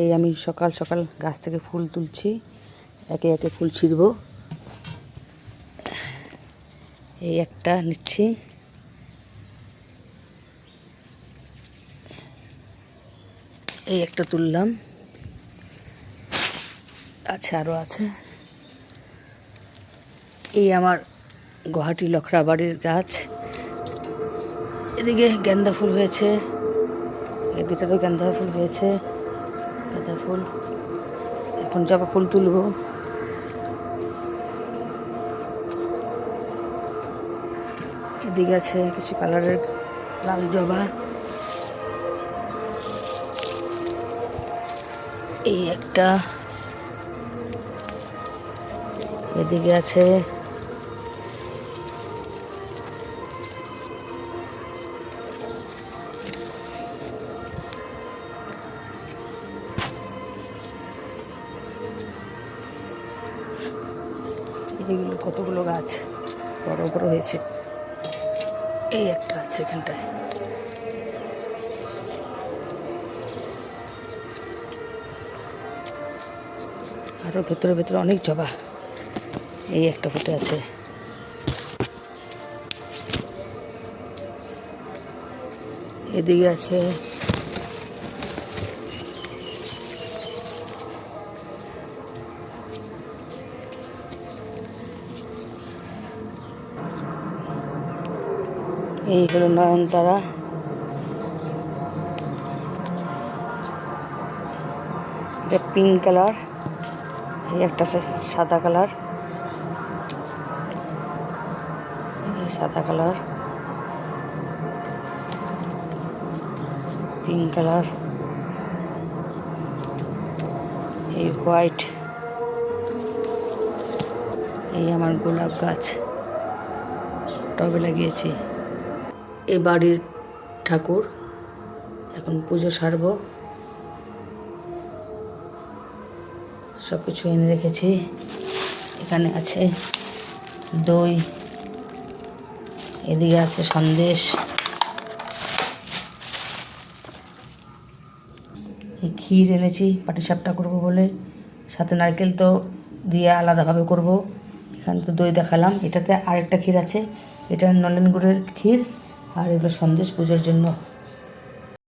এই আমি সকাল সকাল গাছ থেকে ফুল তুলছি, একে একে ফুল ছিঁড়ব। এই একটা নিচ্ছি, এই একটা তুললাম, আছে আরও আছে। এই আমার গুয়াহাটি লখরা বাড়ির গাছ। এদিকে গেন্দা ফুল হয়েছে, এদিকটারও গেন্দা ফুল হয়েছে, গাঁদা ফুল। এখন জবা ফুল তুলব। এদিকে আছে কিছু কালারের লাল জবা। এই একটা, এদিকে আছে এগুলো কতগুলো গাছ বড় বড় হয়েছে। এই একটা আছে এখানটায়। আরো ভেতরে ভেতরে অনেক জবা। এই একটা ফুটে আছে। এদিকে আছে এই হলো নয়নতারা। এটা পিঙ্ক কালার, এই একটা সাদা কালার, সাদা কালার, পিঙ্ক কালার, এই হোয়াইট। এই আমার গোলাপ গাছ টবে লাগিয়েছি। এই বাড়ির ঠাকুর, এখন পুজো সারব। সব কিছু এনে রেখেছি। এখানে আছে দই, এদিকে আছে সন্দেশ, এই ক্ষীর এনেছি পাটিসাপটা করব বলে, সাথে নারকেল তো দিয়ে আলাদাভাবে করব। এখানে তো দই দেখালাম, এটাতে আরেকটা ক্ষীর আছে, এটা নলেন গুড়ের ক্ষীর, আর এগুলো সন্দেশ পুজোর জন্য।